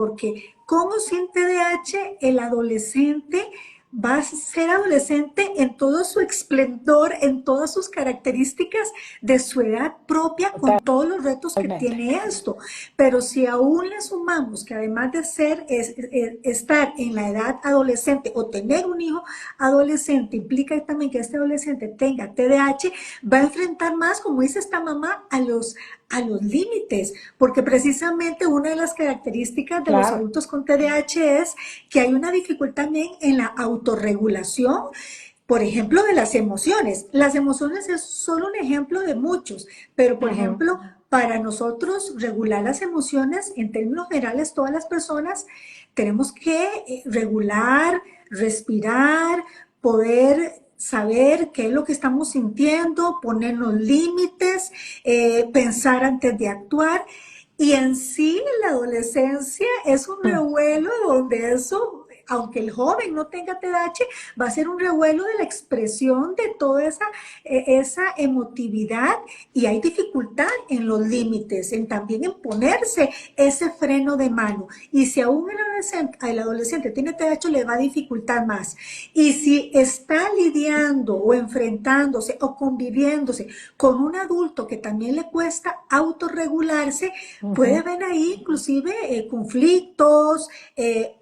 porque como sin TDAH el adolescente va a ser adolescente en todo su esplendor, en todas sus características de su edad propia, con todos los retos que Totalmente. tiene esto. Pero si aún le sumamos que además de estar en la edad adolescente o tener un hijo adolescente, implica también que este adolescente tenga TDAH, va a enfrentar más, como dice esta mamá, a los límites, porque precisamente una de las características de los Claro. adultos con TDAH es que hay una dificultad también en la autorregulación, por ejemplo, de las emociones. Las emociones es solo un ejemplo de muchos, pero por Ujú. ejemplo, para nosotros regular las emociones, en términos generales, todas las personas tenemos que regular, respirar, poder saber qué es lo que estamos sintiendo, ponernos límites, pensar antes de actuar. Y en sí la adolescencia es un Mm. revuelo donde eso, aunque el joven no tenga TDAH, va a ser un revuelo de la expresión de toda esa emotividad, y hay dificultad en los límites, en también en ponerse ese freno de mano. Y si aún el adolescente tiene TDAH, le va a dificultar más. Y si está lidiando o enfrentándose o conviviéndose con un adulto que también le cuesta autorregularse, puede Ujú. haber ahí inclusive conflictos,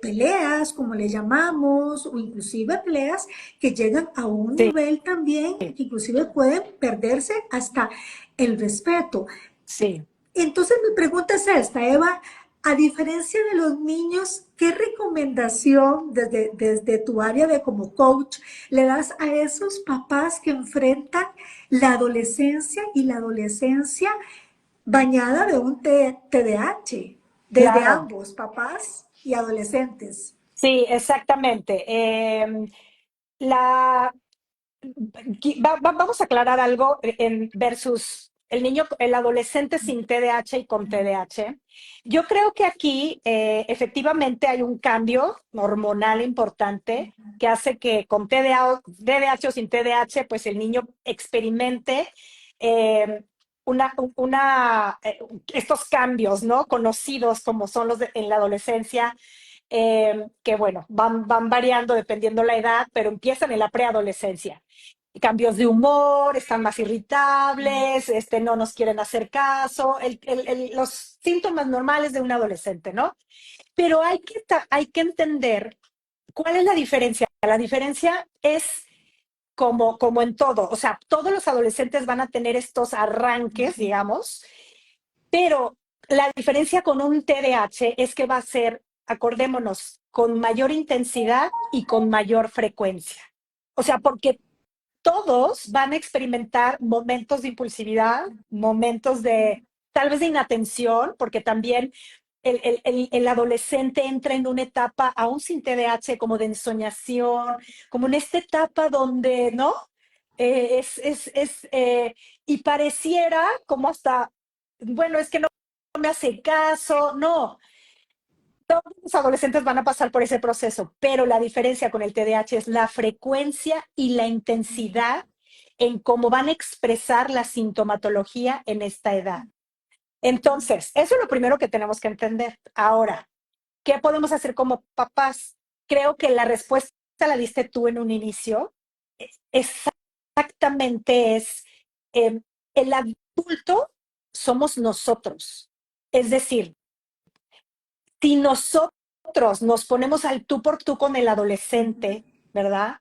peleas, como le llamamos, o inclusive peleas que llegan a un Sí, nivel también que inclusive pueden perderse hasta el respeto. sí. Entonces mi pregunta es esta, Eva, a diferencia de los niños, ¿qué recomendación desde tu área de como coach le das a esos papás que enfrentan la adolescencia y la adolescencia bañada de un TDAH, desde Claro. ambos, papás y adolescentes? Sí, exactamente. La, vamos a aclarar algo en versus el niño, el adolescente sin TDAH y con TDAH. Yo creo que aquí efectivamente hay un cambio hormonal importante que hace que con TDAH o sin TDAH, pues el niño experimente eh, estos cambios, ¿no? Conocidos como son en la adolescencia, que bueno, van variando dependiendo la edad, pero empiezan en la preadolescencia. Cambios de humor, están más irritables, no nos quieren hacer caso, los síntomas normales de un adolescente, ¿no? Pero hay que entender cuál es la diferencia. La diferencia es como en todo, o sea, todos los adolescentes van a tener estos arranques, digamos, pero la diferencia con un TDAH es que va a ser, acordémonos, con mayor intensidad y con mayor frecuencia. O sea, porque todos van a experimentar momentos de impulsividad, momentos de tal vez de inatención, porque también el adolescente entra en una etapa, aún sin TDAH, como de ensoñación, como en esta etapa donde, ¿no? Y pareciera como hasta, bueno, es que no me hace caso, no. Todos los adolescentes van a pasar por ese proceso, pero la diferencia con el TDAH es la frecuencia y la intensidad en cómo van a expresar la sintomatología en esta edad. Entonces, eso es lo primero que tenemos que entender. Ahora, ¿qué podemos hacer como papás? Creo que la respuesta la diste tú en un inicio. Exactamente es, el adulto somos nosotros. Es decir, si nosotros nos ponemos al tú por tú con el adolescente, ¿verdad?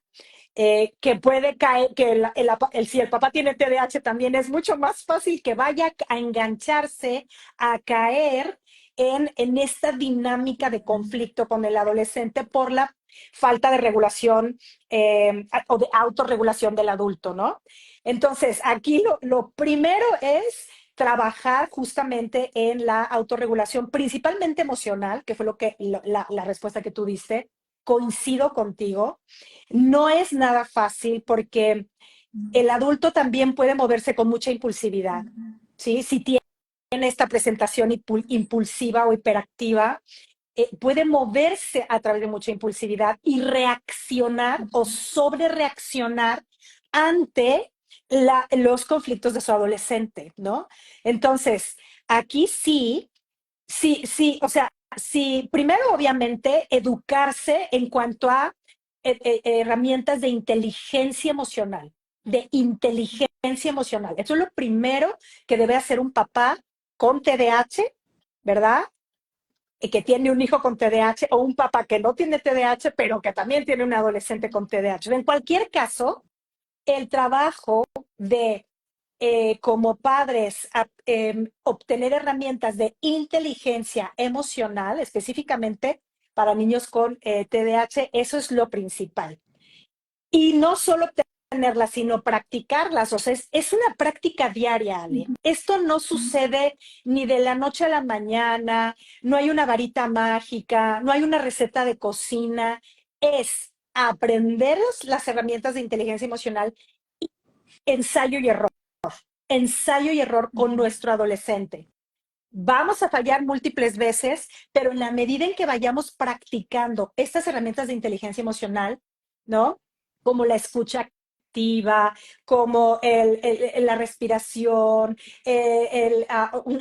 Que puede caer, que si el papá tiene TDAH también es mucho más fácil que vaya a engancharse, a caer en esta dinámica de conflicto con el adolescente por la falta de regulación o de autorregulación del adulto, ¿no? Entonces, aquí lo primero es trabajar justamente en la autorregulación, principalmente emocional, que fue la respuesta que tú diste. Coincido contigo. No es nada fácil porque el adulto también puede moverse con mucha impulsividad, ¿sí? Si tiene esta presentación impulsiva o hiperactiva, puede moverse a través de mucha impulsividad y reaccionar o sobre reaccionar ante los conflictos de su adolescente, ¿no? Entonces, aquí sí, sí, sí, o sea, sí, primero obviamente educarse en cuanto a herramientas de inteligencia emocional. Eso es lo primero que debe hacer un papá con TDAH, ¿verdad? Y que tiene un hijo con TDAH o un papá que no tiene TDAH, pero que también tiene un adolescente con TDAH. En cualquier caso, el trabajo de como padres obtener herramientas de inteligencia emocional, específicamente para niños con TDAH, eso es lo principal. Y no solo tenerlas, sino practicarlas. O sea, es una práctica diaria, Ale. Esto no sucede ni de la noche a la mañana, no hay una varita mágica, no hay una receta de cocina. Es aprender las herramientas de inteligencia emocional, ensayo y error, ensayo y error con nuestro adolescente. Vamos a fallar múltiples veces, pero en la medida en que vayamos practicando estas herramientas de inteligencia emocional, ¿no? Como la escucha activa, como la respiración,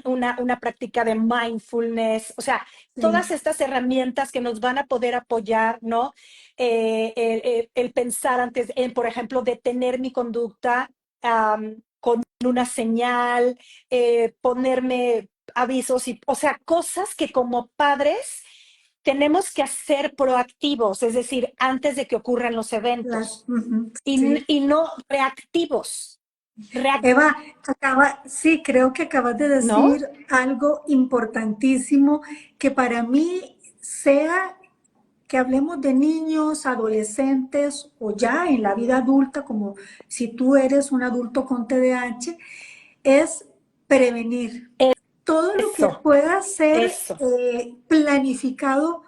una práctica de mindfulness, o sea, todas Sí, estas herramientas que nos van a poder apoyar, ¿no? El pensar antes, por ejemplo, detener mi conducta con una señal, ponerme avisos, o sea, cosas que como padres tenemos que hacer proactivos, es decir, antes de que ocurran los claro. eventos Sí. y no reactivos, Eva, sí, creo que acabas de ¿no? decir algo importantísimo que para mí, sea que hablemos de niños, adolescentes o ya en la vida adulta, como si tú eres un adulto con TDAH, es prevenir. Todo lo que Eso, pueda ser eso. planificado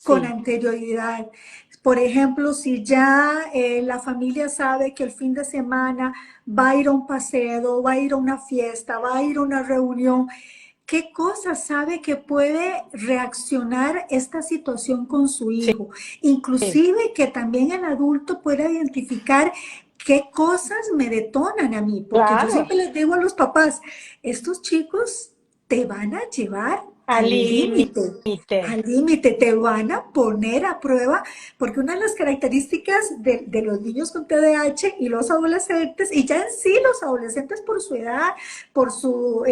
con Sí, anterioridad. Por ejemplo, si ya la familia sabe que el fin de semana va a ir a un paseo, va a ir a una fiesta, va a ir a una reunión, ¿qué cosas sabe que puede reaccionar esta situación con su sí, hijo? Inclusive que también el adulto pueda identificar qué cosas me detonan a mí, porque yo claro, siempre les digo a los papás, estos chicos te van a llevar al límite. al límite, te van a poner a prueba, porque una de las características de los niños con TDAH y los adolescentes, y ya en sí los adolescentes por su edad, por su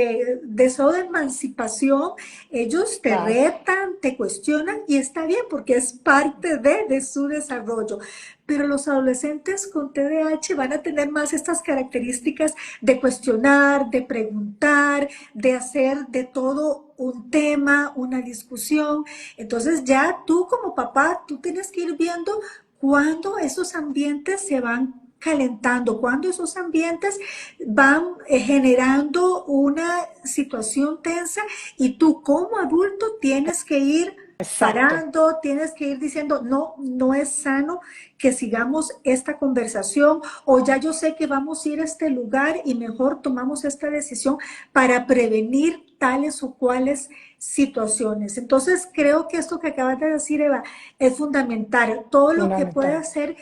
deseo de emancipación, ellos te Claro, retan, te cuestionan y está bien porque es parte de su desarrollo. Pero los adolescentes con TDAH van a tener más estas características de cuestionar, de preguntar, de hacer de todo un tema, una discusión. Entonces ya tú como papá, tú tienes que ir viendo cuándo esos ambientes se van calentando, cuando esos ambientes van generando una situación tensa y tú como adulto tienes que ir exacto. parando, tienes que ir diciendo, no, no es sano que sigamos esta conversación o ya yo sé que vamos a ir a este lugar y mejor tomamos esta decisión para prevenir tales o cuales situaciones. Entonces, creo que esto que acabas de decir, Eva, es fundamental. Todo lo que pueda Fundamental. ser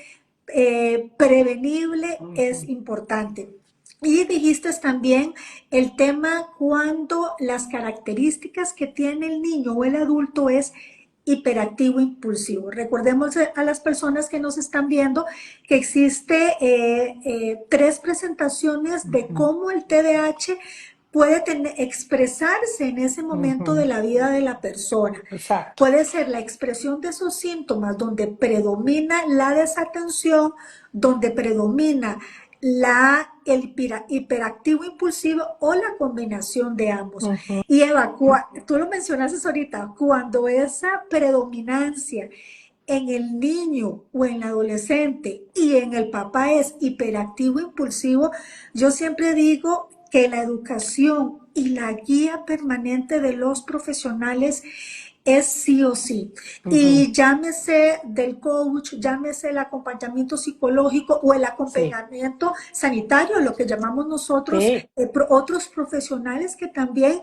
prevenible es importante. Y dijiste también el tema cuando las características que tiene el niño o el adulto es hiperactivo impulsivo. Recordemos a las personas que nos están viendo que existe tres presentaciones de cómo el TDAH puede expresarse en ese momento de la vida de la persona. Exacto. Puede ser la expresión de esos síntomas donde predomina la desatención, donde predomina el hiperactivo impulsivo o la combinación de ambos. Y Eva, tú lo mencionaste ahorita, cuando esa predominancia en el niño o en el adolescente y en el papá es hiperactivo impulsivo, yo siempre digo que la educación y la guía permanente de los profesionales es sí o sí. Y llámese del coach, llámese el acompañamiento psicológico o el Sí, acompañamiento sanitario, lo que llamamos nosotros, sí, otros profesionales que también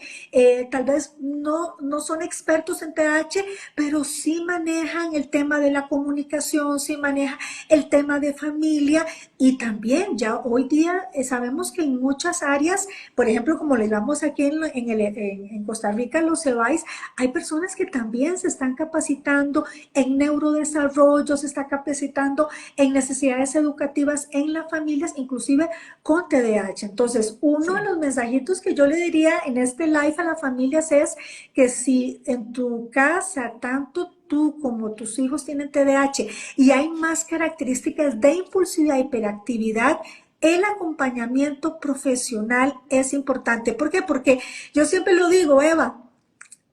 tal vez no son expertos en TH, pero sí manejan el tema de la comunicación, sí manejan el tema de familia y también ya hoy día sabemos que en muchas áreas, por ejemplo, como le damos aquí en Costa Rica, los CEBAIS, hay personas que también se están capacitando en neurodesarrollo, se está capacitando en necesidades educativas en las familias, inclusive con TDAH. Entonces, uno de Sí. los mensajitos que yo le diría en este live a las familias es que si en tu casa tanto tú como tus hijos tienen TDAH y hay más características de impulsividad, hiperactividad, el acompañamiento profesional es importante. ¿Por qué? Porque yo siempre lo digo, Eva,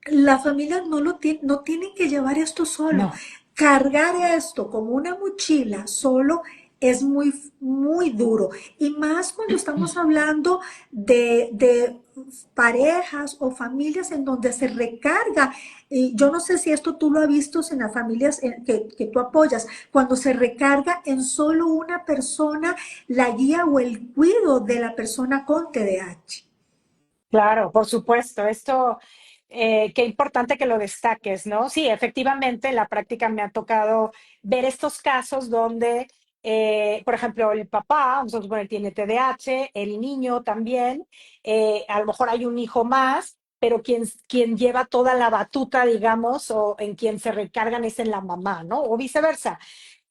las familias no tienen que llevar esto solo. No. Cargar esto como una mochila solo es muy duro. Y más cuando estamos hablando de parejas o familias en donde se recarga. Y yo no sé si esto tú lo has visto en las familias que tú apoyas, cuando se recarga en solo una persona la guía o el cuidado de la persona con TDAH. Claro, por supuesto. Esto, qué importante que lo destaques, ¿no? Sí, efectivamente, en la práctica me ha tocado ver estos casos donde, por ejemplo, el papá, vamos a suponer, tiene TDAH, el niño también, a lo mejor hay un hijo más, pero quien lleva toda la batuta, digamos, o en quien se recargan es en la mamá, ¿no? O viceversa.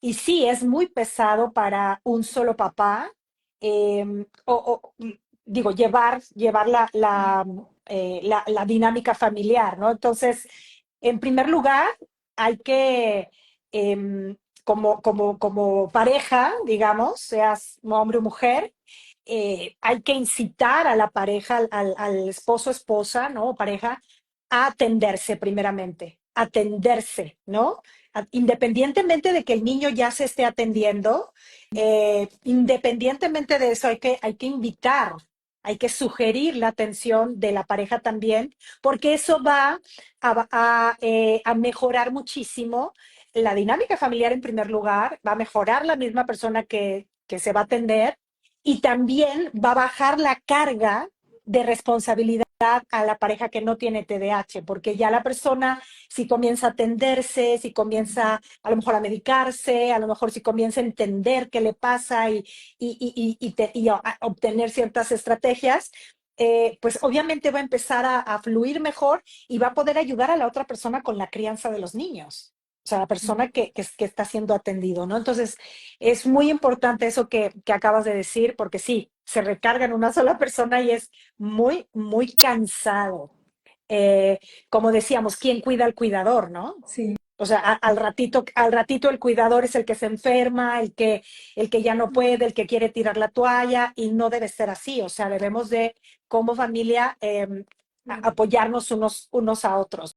Y sí, es muy pesado para un solo papá. O, digo, llevar la dinámica familiar, ¿no? Entonces, en primer lugar, hay que, como pareja, digamos, seas hombre o mujer, hay que incitar a la pareja, al esposo, esposa, ¿no? O pareja, a atenderse primeramente, atenderse, ¿no? Independientemente de que el niño ya se esté atendiendo, independientemente de eso, hay que invitar, hay que sugerir la atención de la pareja también, porque eso va a mejorar muchísimo la dinámica familiar en primer lugar, va a mejorar la misma persona que se va a atender y también va a bajar la carga de responsabilidad a la pareja que no tiene TDAH, porque ya la persona, si comienza a atenderse, si comienza a lo mejor a medicarse, a lo mejor si comienza a entender qué le pasa y a obtener ciertas estrategias, pues obviamente va a empezar a fluir mejor y va a poder ayudar a la otra persona con la crianza de los niños. O sea, la persona que está siendo atendido, ¿no? Entonces, es muy importante eso que acabas de decir, porque sí, se recarga en una sola persona y es muy, muy cansado. Eh, Como decíamos, ¿quién cuida al cuidador, no? Sí. O sea, al ratito el cuidador es el que se enferma, el que ya no puede, el que quiere tirar la toalla, y no debe ser así. O sea, debemos de, como familia, apoyarnos unos a otros.